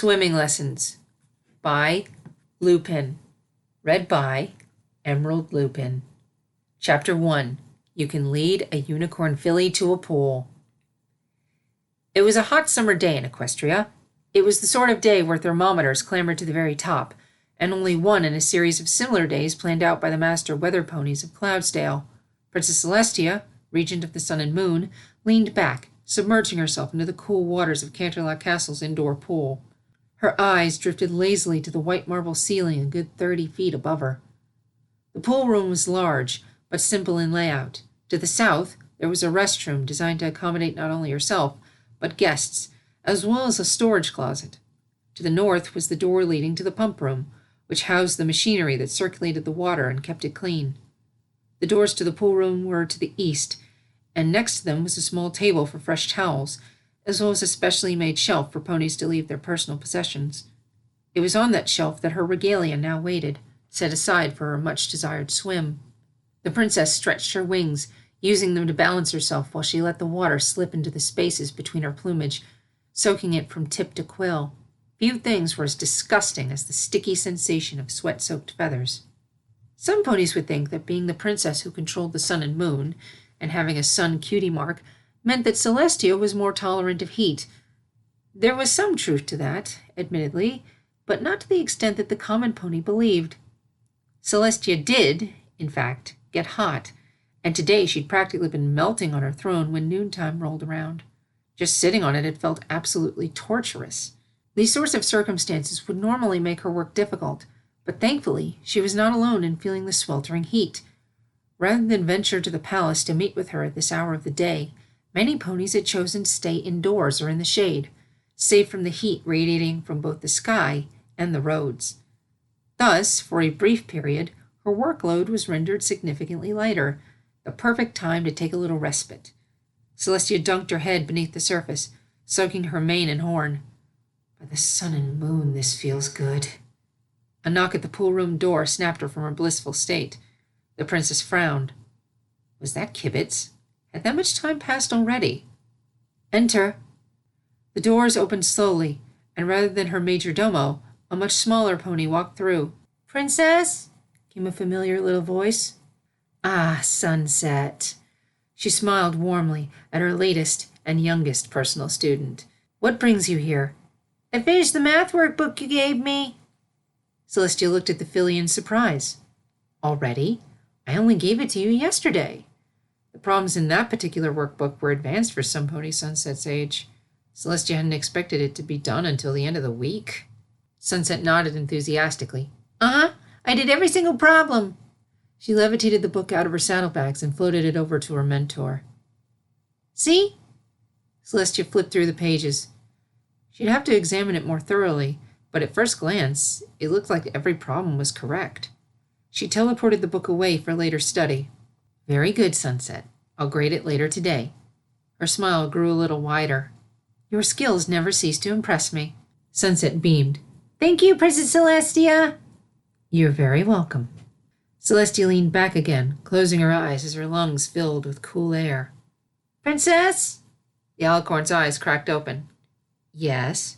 Swimming Lessons by Lupin. Read by Emerald Lupin. Chapter 1. You Can Lead a Unicorn Filly to a Pool. It was a hot summer day in Equestria. It was the sort of day where thermometers clambered to the very top, and only one in a series of similar days planned out by the master weather ponies of Cloudsdale. Princess Celestia, regent of the sun and moon, leaned back, submerging herself into the cool waters of Canterlot Castle's indoor pool. Her eyes drifted lazily to the white marble ceiling a good 30 feet above her. The pool room was large, but simple in layout. To the south, there was a restroom designed to accommodate not only herself, but guests, as well as a storage closet. To the north was the door leading to the pump room, which housed the machinery that circulated the water and kept it clean. The doors to the pool room were to the east, and next to them was a small table for fresh towels, as well as a specially made shelf for ponies to leave their personal possessions. It was on that shelf that her regalia now waited, set aside for her much-desired swim. The princess stretched her wings, using them to balance herself while she let the water slip into the spaces between her plumage, soaking it from tip to quill. Few things were as disgusting as the sticky sensation of sweat-soaked feathers. Some ponies would think that being the princess who controlled the sun and moon, and having a sun cutie mark, meant that Celestia was more tolerant of heat. There was some truth to that, admittedly, but not to the extent that the common pony believed. Celestia did, in fact, get hot, and today she'd practically been melting on her throne when noontime rolled around. Just sitting on it had felt absolutely torturous. These sorts of circumstances would normally make her work difficult, but thankfully she was not alone in feeling the sweltering heat. Rather than venture to the palace to meet with her at this hour of the day, many ponies had chosen to stay indoors or in the shade, safe from the heat radiating from both the sky and the roads. Thus, for a brief period, her workload was rendered significantly lighter, the perfect time to take a little respite. Celestia dunked her head beneath the surface, soaking her mane and horn. By the sun and moon, this feels good. A knock at the pool room door snapped her from her blissful state. The princess frowned. Was that Kibitz? Had that much time passed already? Enter. The doors opened slowly, and rather than her major domo, a much smaller pony walked through. Princess? Came a familiar little voice. Ah, Sunset. She smiled warmly at her latest and youngest personal student. What brings you here? I finished the math workbook you gave me. Celestia looked at the filly in surprise. Already? I only gave it to you yesterday. The problems in that particular workbook were advanced for some pony Sunset's age. Celestia hadn't expected it to be done until the end of the week. Sunset nodded enthusiastically. I did every single problem. She levitated the book out of her saddlebags and floated it over to her mentor. See? Celestia flipped through the pages. She'd have to examine it more thoroughly, but at first glance, it looked like every problem was correct. She teleported the book away for later study. Very good, Sunset. I'll grade it later today. Her smile grew a little wider. Your skills never cease to impress me. Sunset beamed. Thank you, Princess Celestia. You're very welcome. Celestia leaned back again, closing her eyes as her lungs filled with cool air. Princess? The alicorn's eyes cracked open. Yes?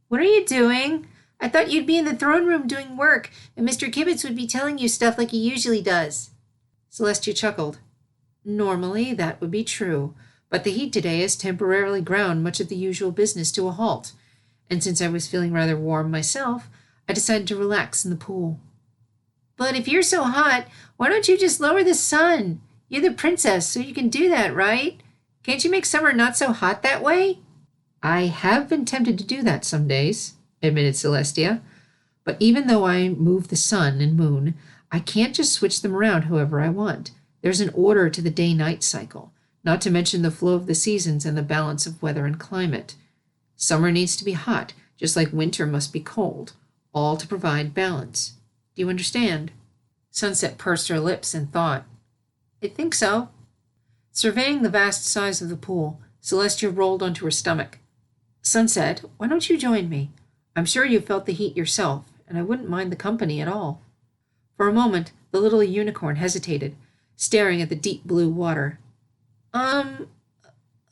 What are you doing? I thought you'd be in the throne room doing work, and Mr. Kibitz would be telling you stuff like he usually does. Celestia chuckled. Normally, that would be true, but the heat today has temporarily ground much of the usual business to a halt, and since I was feeling rather warm myself, I decided to relax in the pool. But if you're so hot, why don't you just lower the sun? You're the princess, so you can do that, right? Can't you make summer not so hot that way? I have been tempted to do that some days, admitted Celestia, but even though I move the sun and moon, I can't just switch them around however I want. There's an order to the day-night cycle, not to mention the flow of the seasons and the balance of weather and climate. Summer needs to be hot, just like winter must be cold, all to provide balance. Do you understand? Sunset pursed her lips in thought. I think so. Surveying the vast size of the pool, Celestia rolled onto her stomach. Sunset, why don't you join me? I'm sure you felt the heat yourself, and I wouldn't mind the company at all. For a moment, the little unicorn hesitated, staring at the deep blue water.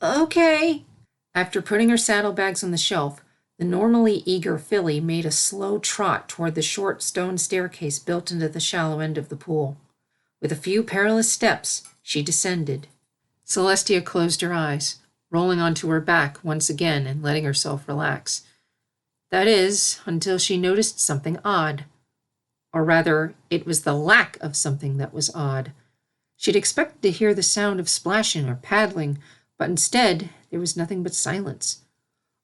Okay. After putting her saddlebags on the shelf, The normally eager filly made a slow trot toward the short stone staircase built into the shallow end of the pool. With a few perilous steps, she descended. Celestia closed her eyes, rolling onto her back once again and letting herself relax. That is, until she noticed something odd. Or rather, it was the lack of something that was odd. She'd expected to hear the sound of splashing or paddling, but instead there was nothing but silence.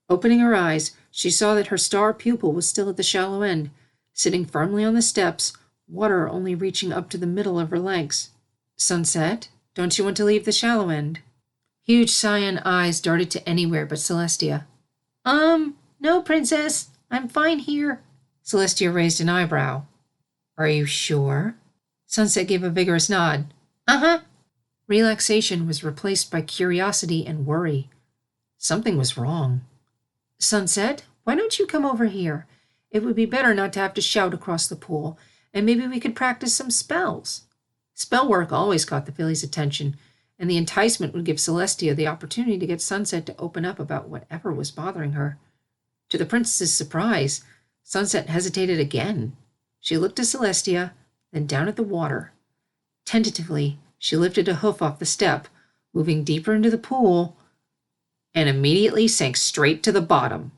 Opening her eyes, she saw that her star pupil was still at the shallow end, sitting firmly on the steps, water only reaching up to the middle of her legs. "Sunset, don't you want to leave the shallow end?" Huge cyan eyes darted to anywhere but Celestia. No, Princess. I'm fine here." Celestia raised an eyebrow. "Are you sure?" Sunset gave a vigorous nod. "Uh-huh." Relaxation was replaced by curiosity and worry. Something was wrong. "Sunset, why don't you come over here? It would be better not to have to shout across the pool, and maybe we could practice some spells." Spell work always caught the filly's attention, and the enticement would give Celestia the opportunity to get Sunset to open up about whatever was bothering her. To the princess's surprise, Sunset hesitated again. She looked to Celestia, then down at the water. Tentatively, she lifted a hoof off the step, moving deeper into the pool, and immediately sank straight to the bottom.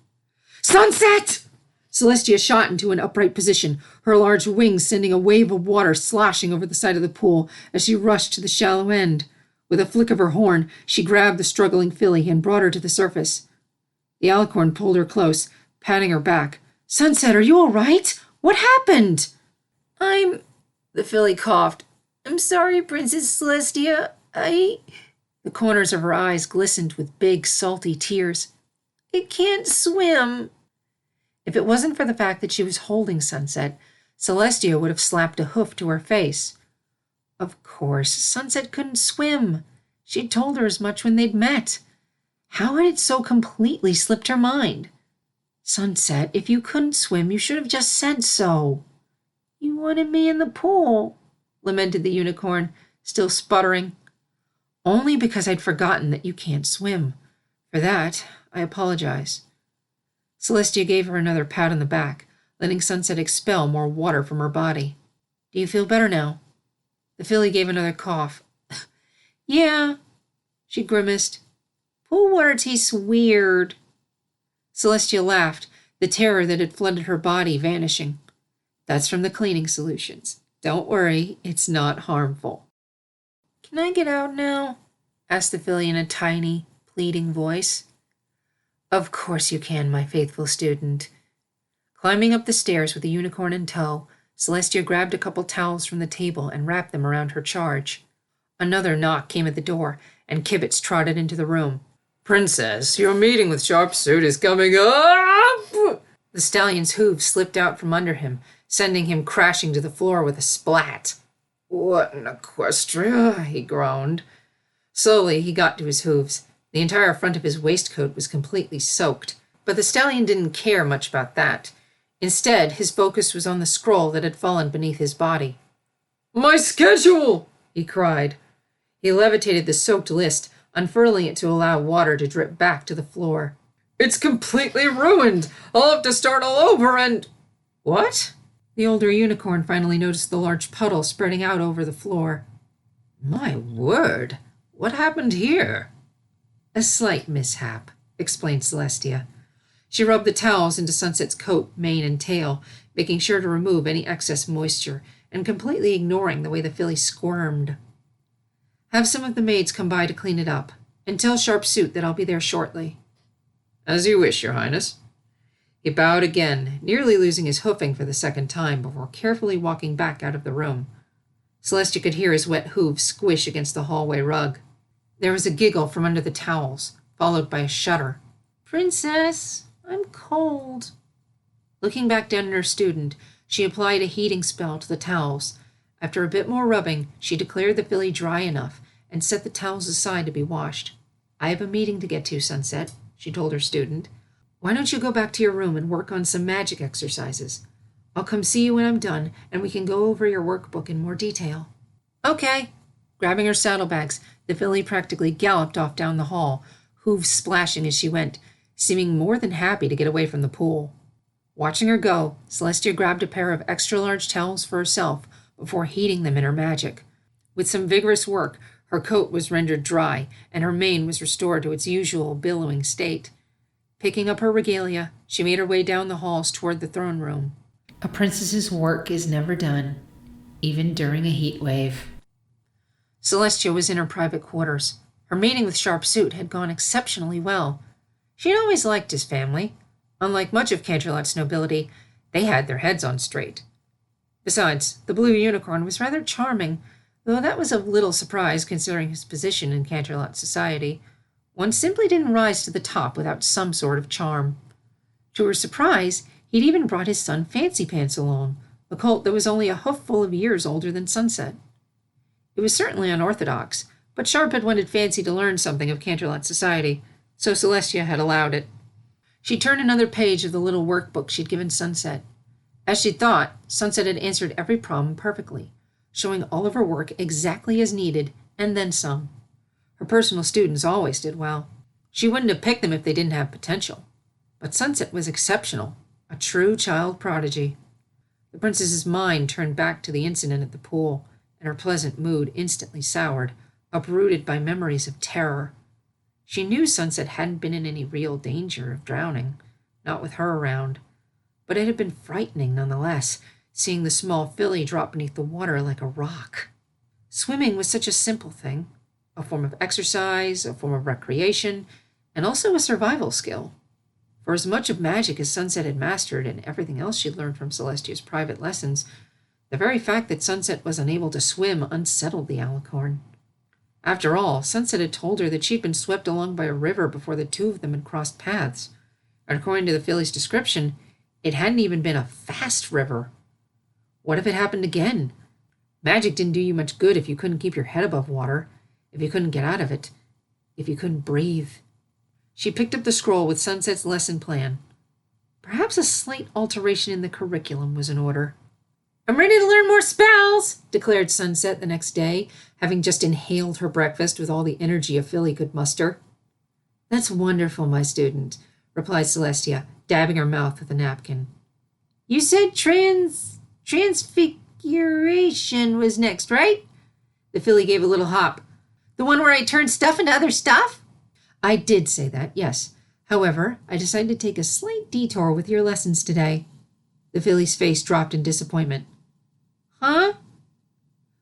"Sunset!" Celestia shot into an upright position, her large wings sending a wave of water sloshing over the side of the pool as she rushed to the shallow end. With a flick of her horn, she grabbed the struggling filly and brought her to the surface. The alicorn pulled her close, patting her back. "Sunset, are you all right? What happened?" The filly coughed. "I'm sorry, Princess Celestia. The corners of her eyes glistened with big, salty tears. "I can't swim." If it wasn't for the fact that she was holding Sunset, Celestia would have slapped a hoof to her face. Of course, Sunset couldn't swim. She'd told her as much when they'd met. How had it so completely slipped her mind? "Sunset, if you couldn't swim, you should have just said so." "You wanted me in the pool," lamented the unicorn, still sputtering. "Only because I'd forgotten that you can't swim. For that, I apologize." Celestia gave her another pat on the back, letting Sunset expel more water from her body. "Do you feel better now?" The filly gave another cough. "Yeah," she grimaced. "Pool water tastes weird." Celestia laughed, the terror that had flooded her body vanishing. "That's from the cleaning solutions. Don't worry, it's not harmful." "Can I get out now?" asked the filly in a tiny, pleading voice. "Of course you can, my faithful student." Climbing up the stairs with the unicorn in tow, Celestia grabbed a couple towels from the table and wrapped them around her charge. Another knock came at the door, and Kibitz trotted into the room. "Princess, your meeting with Sharpsuit is coming up!" The stallion's hooves slipped out from under him, sending him crashing to the floor with a splat. "What in Equestria?" he groaned. Slowly, he got to his hooves. The entire front of his waistcoat was completely soaked, but the stallion didn't care much about that. Instead, his focus was on the scroll that had fallen beneath his body. "My schedule!" he cried. He levitated the soaked list, unfurling it to allow water to drip back to the floor. "It's completely ruined! I'll have to start all over and—" "What?" The older unicorn finally noticed the large puddle spreading out over the floor. "My word! What happened here?" "A slight mishap," explained Celestia. She rubbed the towels into Sunset's coat, mane, and tail, making sure to remove any excess moisture, and completely ignoring the way the filly squirmed. "Have some of the maids come by to clean it up, and tell Sharpsuit that I'll be there shortly." "As you wish, Your Highness." He bowed again, nearly losing his hoofing for the second time before carefully walking back out of the room. Celestia could hear his wet hooves squish against the hallway rug. There was a giggle from under the towels, followed by a shudder. "Princess, I'm cold." Looking back down at her student, she applied a heating spell to the towels. After a bit more rubbing, she declared the filly dry enough and set the towels aside to be washed. "I have a meeting to get to, Sunset," she told her student. "Why don't you go back to your room and work on some magic exercises? I'll come see you when I'm done, and we can go over your workbook in more detail." "Okay." Grabbing her saddlebags, the filly practically galloped off down the hall, hooves splashing as she went, seeming more than happy to get away from the pool. Watching her go, Celestia grabbed a pair of extra-large towels for herself before heating them in her magic. With some vigorous work, her coat was rendered dry, and her mane was restored to its usual billowing state. Picking up her regalia, she made her way down the halls toward the throne room. A princess's work is never done, even during a heat wave. Celestia was in her private quarters. Her meeting with Sharp Suit had gone exceptionally well. She had always liked his family. Unlike much of Canterlot's nobility, they had their heads on straight. Besides, the blue unicorn was rather charming, though that was of little surprise considering his position in Canterlot society. One simply didn't rise to the top without some sort of charm. To her surprise, he'd even brought his son Fancy Pants along, a colt that was only a hoofful of years older than Sunset. It was certainly unorthodox, but Sharp had wanted Fancy to learn something of Canterlot society, so Celestia had allowed it. She turned another page of the little workbook she'd given Sunset. As she'd thought, Sunset had answered every problem perfectly, showing all of her work exactly as needed, and then some. Her personal students always did well. She wouldn't have picked them if they didn't have potential. But Sunset was exceptional, a true child prodigy. The princess's mind turned back to the incident at the pool, and her pleasant mood instantly soured, uprooted by memories of terror. She knew Sunset hadn't been in any real danger of drowning, not with her around, but it had been frightening nonetheless, seeing the small filly drop beneath the water like a rock. Swimming was such a simple thing, a form of exercise, a form of recreation, and also a survival skill. For as much of magic as Sunset had mastered and everything else she'd learned from Celestia's private lessons, the very fact that Sunset was unable to swim unsettled the alicorn. After all, Sunset had told her that she'd been swept along by a river before the two of them had crossed paths, and according to the filly's description, it hadn't even been a fast river. What if it happened again? Magic didn't do you much good if you couldn't keep your head above water, if you couldn't get out of it, if you couldn't breathe. She picked up the scroll with Sunset's lesson plan. Perhaps a slight alteration in the curriculum was in order. "I'm ready to learn more spells," declared Sunset the next day, having just inhaled her breakfast with all the energy a filly could muster. "That's wonderful, my student," replied Celestia, dabbing her mouth with a napkin. "You said transfiguration was next, right?" The filly gave a little hop. "The one where I turn stuff into other stuff?" "I did say that, yes. However, I decided to take a slight detour with your lessons today." The filly's face dropped in disappointment. "Huh?"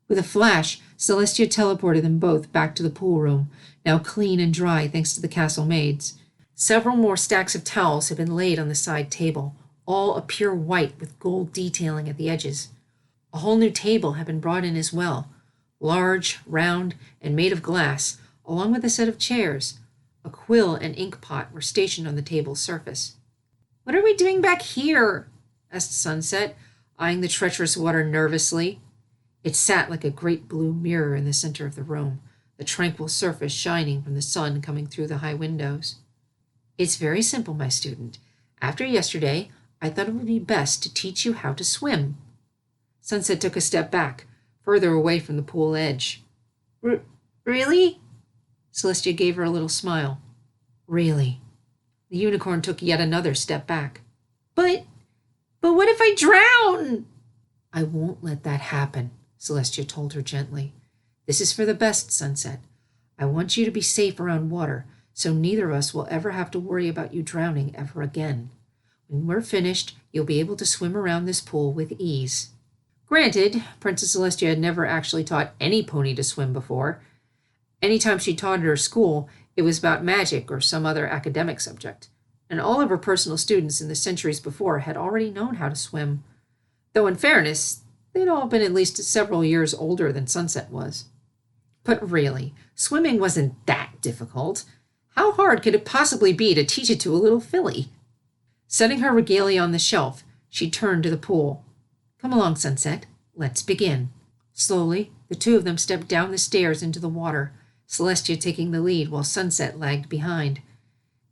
With a flash, Celestia teleported them both back to the pool room, now clean and dry thanks to the castle maids. Several more stacks of towels had been laid on the side table, all a pure white with gold detailing at the edges. A whole new table had been brought in as well, large, round, and made of glass, along with a set of chairs. A quill and ink pot were stationed on the table's surface. "What are we doing back here?" asked Sunset, eyeing the treacherous water nervously. It sat like a great blue mirror in the center of the room, the tranquil surface shining from the sun coming through the high windows. "It's very simple, my student. After yesterday, I thought it would be best to teach you how to swim." Sunset took a step back, further away from the pool edge. Really?" Celestia gave her a little smile. "Really." The unicorn took yet another step back. But what if I drown?" "I won't let that happen," Celestia told her gently. "This is for the best, Sunset. I want you to be safe around water, so neither of us will ever have to worry about you drowning ever again. When we're finished, you'll be able to swim around this pool with ease." Granted, Princess Celestia had never actually taught any pony to swim before. Any time she taught at her school, it was about magic or some other academic subject, and all of her personal students in the centuries before had already known how to swim, though in fairness, they'd all been at least several years older than Sunset was. But really, swimming wasn't that difficult. How hard could it possibly be to teach it to a little filly? Setting her regalia on the shelf, she turned to the pool. "Come along, Sunset. Let's begin." Slowly, the two of them stepped down the stairs into the water, Celestia taking the lead while Sunset lagged behind.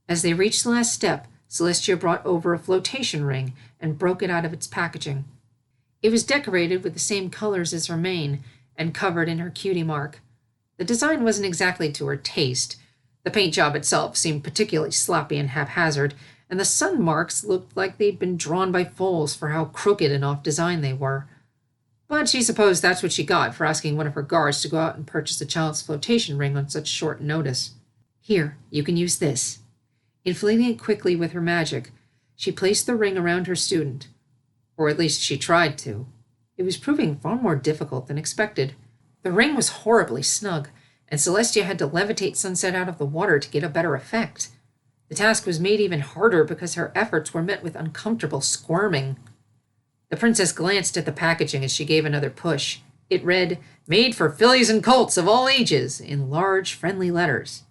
As they reached the last step, Celestia brought over a flotation ring and broke it out of its packaging. It was decorated with the same colors as her mane and covered in her cutie mark. The design wasn't exactly to her taste, The paint job itself seemed particularly sloppy and haphazard, and the sun marks looked like they'd been drawn by foals for how crooked and off design they were. But she supposed that's what she got for asking one of her guards to go out and purchase a child's flotation ring on such short notice. Here, you can use this. Inflating it quickly with her magic, she placed the ring around her student. Or at least she tried to. It was proving far more difficult than expected. The ring was horribly snug, and Celestia had to levitate Sunset out of the water to get a better effect. The task was made even harder because her efforts were met with uncomfortable squirming. The princess glanced at the packaging as she gave another push. It read, "Made for fillies and colts of all ages," in large, friendly letters.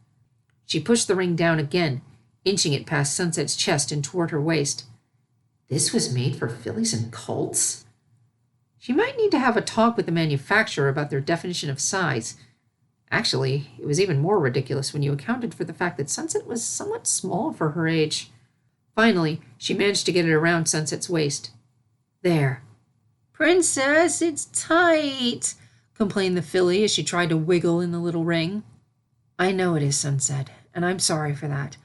She pushed the ring down again, inching it past Sunset's chest and toward her waist. This was made for fillies and colts? She might need to have a talk with the manufacturer about their definition of size. Actually, it was even more ridiculous when you accounted for the fact that Sunset was somewhat small for her age. Finally, she managed to get it around Sunset's waist. There. "Princess, it's tight," complained the filly as she tried to wiggle in the little ring. "I know it is, Sunset, and I'm sorry for that.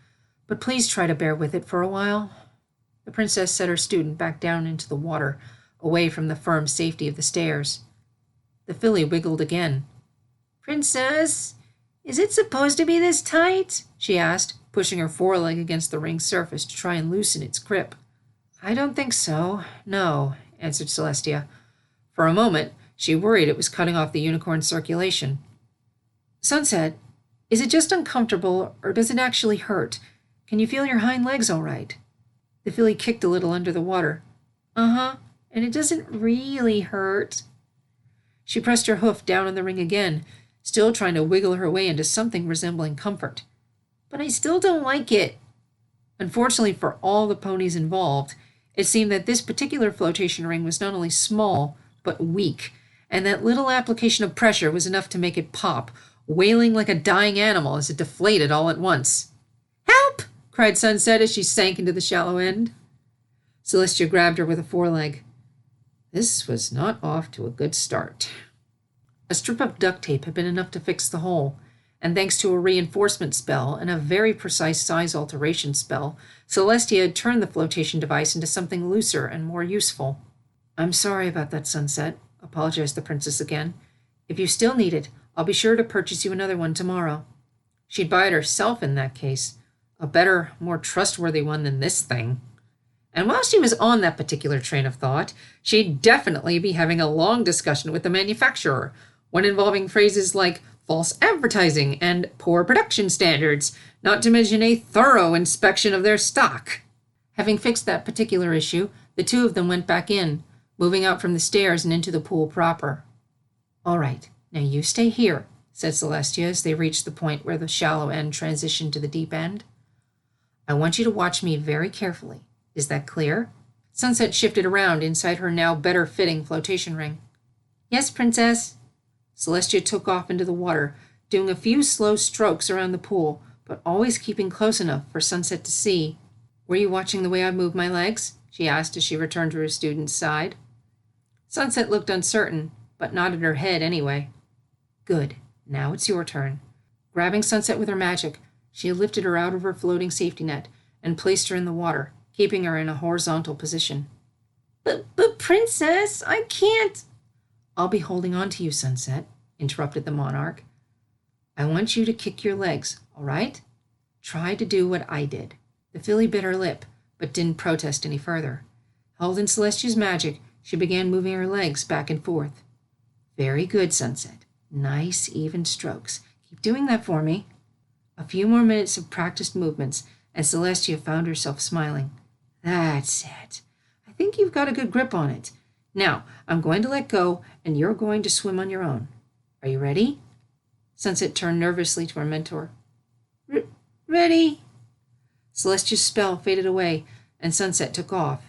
But please try to bear with it for a while." The princess set her student back down into the water, away from the firm safety of the stairs. The filly wiggled again. "Princess, is it supposed to be this tight?" she asked, pushing her foreleg against the ring's surface to try and loosen its grip. "I don't think so, no," answered Celestia. For a moment, she worried it was cutting off the unicorn's circulation. "Sunset, is it just uncomfortable, or does it actually hurt? Can you feel your hind legs all right?" The filly kicked a little under the water. "Uh-huh, and it doesn't really hurt." She pressed her hoof down on the ring again, still trying to wiggle her way into something resembling comfort. "But I still don't like it." Unfortunately for all the ponies involved, it seemed that this particular flotation ring was not only small, but weak, and that little application of pressure was enough to make it pop, wailing like a dying animal as it deflated all at once. "Help!" cried Sunset as she sank into the shallow end. Celestia grabbed her with a foreleg. This was not off to a good start. A strip of duct tape had been enough to fix the hole, and thanks to a reinforcement spell and a very precise size alteration spell, Celestia had turned the flotation device into something looser and more useful. "I'm sorry about that, Sunset," apologized the princess again. "If you still need it, I'll be sure to purchase you another one tomorrow." She'd buy it herself in that case. A better, more trustworthy one than this thing. And while she was on that particular train of thought, she'd definitely be having a long discussion with the manufacturer, one involving phrases like false advertising and poor production standards, not to mention a thorough inspection of their stock. Having fixed that particular issue, the two of them went back in, moving out from the stairs and into the pool proper. "All right, now you stay here," said Celestia as they reached the point where the shallow end transitioned to the deep end. "I want you to watch me very carefully. Is that clear?" Sunset shifted around inside her now better-fitting flotation ring. "Yes, Princess." Celestia took off into the water, doing a few slow strokes around the pool, but always keeping close enough for Sunset to see. "Were you watching the way I moved my legs?" she asked as she returned to her student's side. Sunset looked uncertain, but nodded her head anyway. "Good. Now it's your turn." Grabbing Sunset with her magic, she lifted her out of her floating safety net and placed her in the water, keeping her in a horizontal position. But Princess, I can't." "I'll be holding on to you, Sunset," interrupted the monarch. "I want you to kick your legs, all right? Try to do what I did." The filly bit her lip, but didn't protest any further. Held in Celestia's magic, she began moving her legs back and forth. "Very good, Sunset. Nice, even strokes. Keep doing that for me." A few more minutes of practiced movements, and Celestia found herself smiling. "That's it. I think you've got a good grip on it. Now, I'm going to let go, and you're going to swim on your own. Are you ready?" Sunset turned nervously to her mentor. Ready." Celestia's spell faded away, and Sunset took off.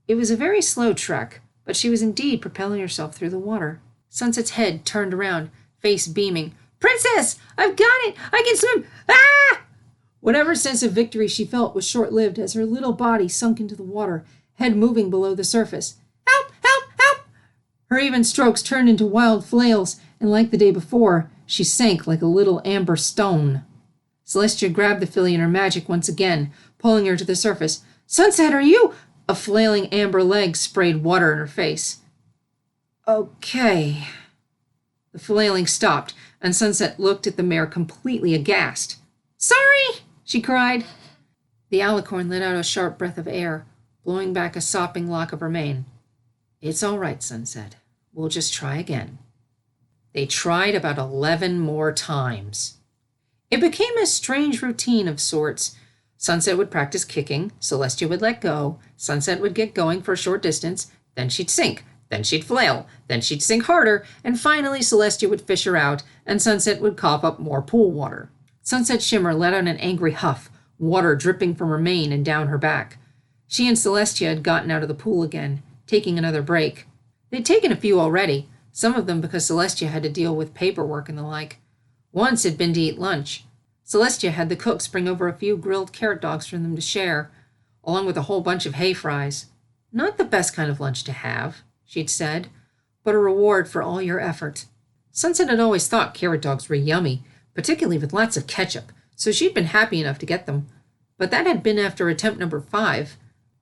It was a very slow trek, but she was indeed propelling herself through the water. Sunset's head turned around, face beaming. "Princess, I've got it! I can swim! Ah!" Whatever sense of victory she felt was short-lived as her little body sunk into the water, head moving below the surface. "Help! Help! Help!" Her even strokes turned into wild flails, and like the day before, she sank like a little amber stone. Celestia grabbed the filly in her magic once again, pulling her to the surface. "Sunset, are you—" A flailing amber leg sprayed water in her face. "Okay." The flailing stopped, and Sunset looked at the mare completely aghast. "Sorry!" she cried. The alicorn let out a sharp breath of air, blowing back a sopping lock of her mane. "It's all right, Sunset. We'll just try again." They tried about 11 more times. It became a strange routine of sorts. Sunset would practice kicking, Celestia would let go, Sunset would get going for a short distance, then she'd sink, then she'd flail, then she'd sink harder, and finally Celestia would fish her out, and Sunset would cough up more pool water. Sunset Shimmer let out an angry huff, water dripping from her mane and down her back. She and Celestia had gotten out of the pool again, taking another break. They'd taken a few already, some of them because Celestia had to deal with paperwork and the like. Once had been to eat lunch. Celestia had the cooks bring over a few grilled carrot dogs for them to share, along with a whole bunch of hay fries. "Not the best kind of lunch to have," she'd said, "but a reward for all your effort." Sunset had always thought carrot dogs were yummy, particularly with lots of ketchup, so she'd been happy enough to get them. But that had been after attempt number 5.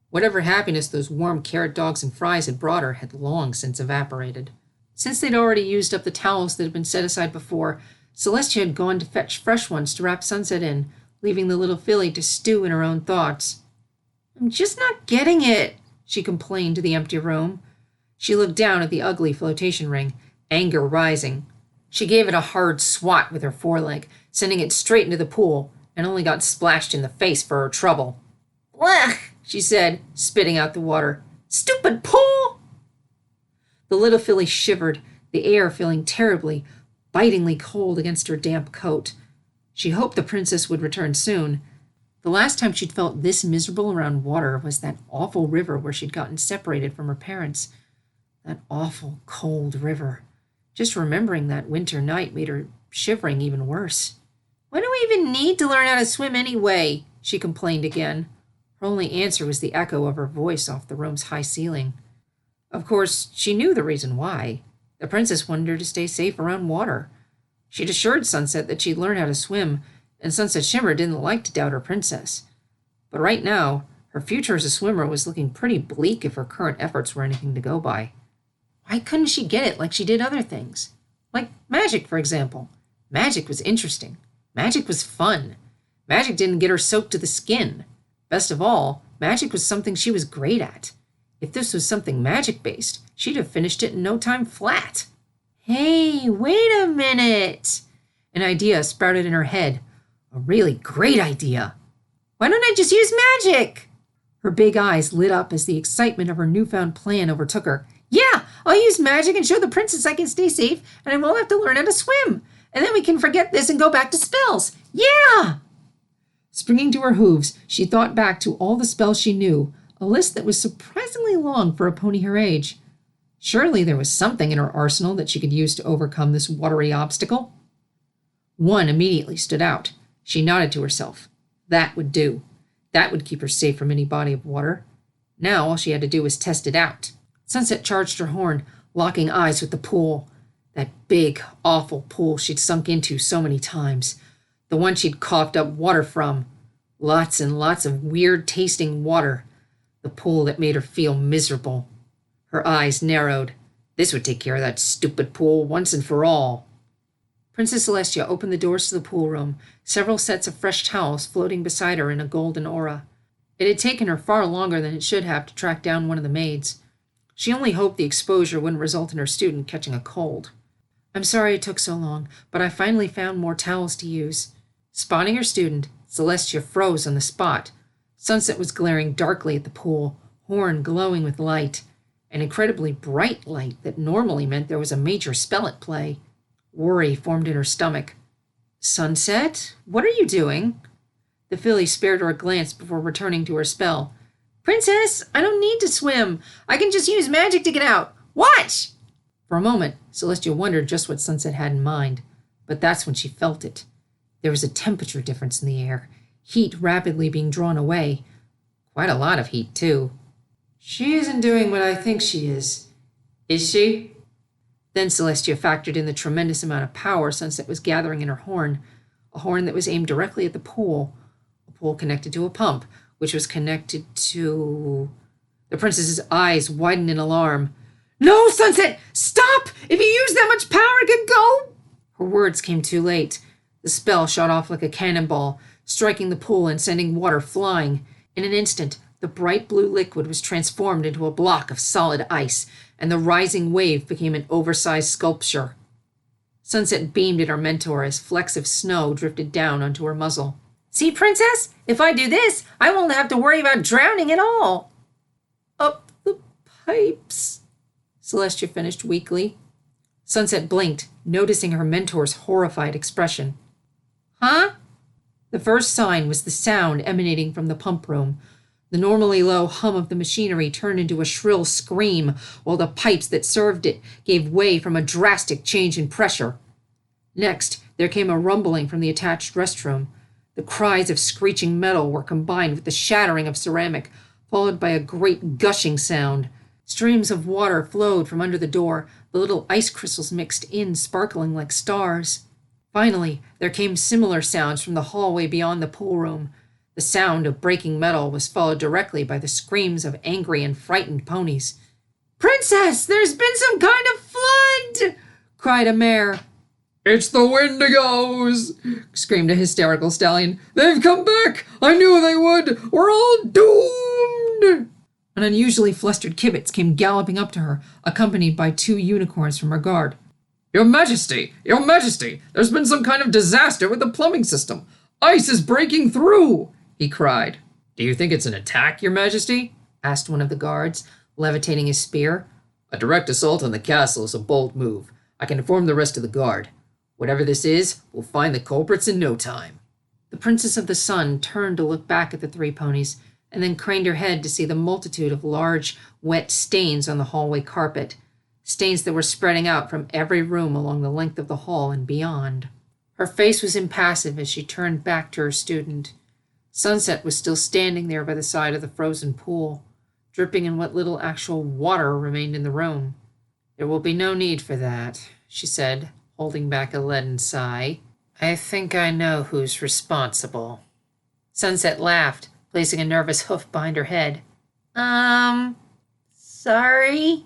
Whatever happiness those warm carrot dogs and fries had brought her had long since evaporated. Since they'd already used up the towels that had been set aside before, Celestia had gone to fetch fresh ones to wrap Sunset in, leaving the little filly to stew in her own thoughts. "I'm just not getting it," she complained to the empty room. She looked down at the ugly flotation ring, anger rising. She gave it a hard swat with her foreleg, sending it straight into the pool, and only got splashed in the face for her trouble. "Blech," she said, spitting out the water. "Stupid pool!" The little filly shivered, the air feeling terribly, bitingly cold against her damp coat. She hoped the princess would return soon. The last time she'd felt this miserable around water was that awful river where she'd gotten separated from her parents. That awful, cold river. Just remembering that winter night made her shivering even worse. "Why do we even need to learn how to swim anyway?" she complained again. Her only answer was the echo of her voice off the room's high ceiling. Of course, she knew the reason why. The princess wanted her to stay safe around water. She'd assured Sunset that she'd learn how to swim, and Sunset Shimmer didn't like to doubt her princess. But right now, her future as a swimmer was looking pretty bleak if her current efforts were anything to go by. Why couldn't she get it like she did other things? Like magic, for example. Magic was interesting. Magic was fun. Magic didn't get her soaked to the skin. Best of all, magic was something she was great at. If this was something magic-based, she'd have finished it in no time flat. "Hey, wait a minute!" An idea sprouted in her head. A really great idea. "Why don't I just use magic?" Her big eyes lit up as the excitement of her newfound plan overtook her. "Yeah, I'll use magic and show the princess I can stay safe, and I won't have to learn how to swim. And then we can forget this and go back to spells. Yeah!" Springing to her hooves, she thought back to all the spells she knew, a list that was surprisingly long for a pony her age. Surely there was something in her arsenal that she could use to overcome this watery obstacle. One immediately stood out. She nodded to herself. That would do. That would keep her safe from any body of water. Now all she had to do was test it out. Sunset charged her horn, locking eyes with the pool. That big, awful pool she'd sunk into so many times. The one she'd coughed up water from. Lots and lots of weird-tasting water. The pool that made her feel miserable. Her eyes narrowed. This would take care of that stupid pool once and for all. Princess Celestia opened the doors to the pool room, several sets of fresh towels floating beside her in a golden aura. It had taken her far longer than it should have to track down one of the maids. She only hoped the exposure wouldn't result in her student catching a cold. "I'm sorry it took so long, but I finally found more towels to use." Spotting her student, Celestia froze on the spot. Sunset was glaring darkly at the pool, horn glowing with light, an incredibly bright light that normally meant there was a major spell at play. Worry formed in her stomach. "Sunset, what are you doing?" The filly spared her a glance before returning to her spell. "Princess, I don't need to swim. I can just use magic to get out. Watch!" For a moment, Celestia wondered just what Sunset had in mind, but that's when she felt it. There was a temperature difference in the air, heat rapidly being drawn away. Quite a lot of heat, too. "She isn't doing what I think she is she?" Then Celestia factored in the tremendous amount of power Sunset was gathering in her horn. a horn that was aimed directly at the pool, a pool connected to a pump, which was connected to... The princess's eyes widened in alarm. "No, Sunset! Stop! If you use that much power, it could go..." Her words came too late. The spell shot off like a cannonball, striking the pool and sending water flying. In an instant, the bright blue liquid was transformed into a block of solid ice, and the rising wave became an oversized sculpture. Sunset beamed at her mentor as flecks of snow drifted down onto her muzzle. "See, Princess? If I do this, I won't have to worry about drowning at all." "Up the pipes," Celestia finished weakly. Sunset blinked, noticing her mentor's horrified expression. "Huh?" The first sign was the sound emanating from the pump room. The normally low hum of the machinery turned into a shrill scream, while the pipes that served it gave way from a drastic change in pressure. Next, there came a rumbling from the attached restroom. The cries of screeching metal were combined with the shattering of ceramic, followed by a great gushing sound. Streams of water flowed from under the door, the little ice crystals mixed in, sparkling like stars. Finally, there came similar sounds from the hallway beyond the pool room. The sound of breaking metal was followed directly by the screams of angry and frightened ponies. "Princess, there's been some kind of flood!" cried a mare. "It's the Wendigos!" screamed a hysterical stallion. "They've come back! I knew they would! We're all doomed!" An unusually flustered Kibitz came galloping up to her, accompanied by 2 unicorns from her guard. Your Majesty! Your Majesty! There's been some kind of disaster with the plumbing system. Ice is breaking through!" he cried. "Do you think it's an attack, Your Majesty?" asked one of the guards, levitating his spear. "A direct assault on the castle is a bold move. I can inform the rest of the guard. Whatever this is, we'll find the culprits in no time." The Princess of the Sun turned to look back at the 3 ponies, and then craned her head to see the multitude of large, wet stains on the hallway carpet, stains that were spreading out from every room along the length of the hall and beyond. Her face was impassive as she turned back to her student. Sunset was still standing there by the side of the frozen pool, dripping in what little actual water remained in the room. "There will be no need for that," she said, holding back a leaden sigh. "I think I know who's responsible." Sunset laughed, placing a nervous hoof behind her head. Sorry?"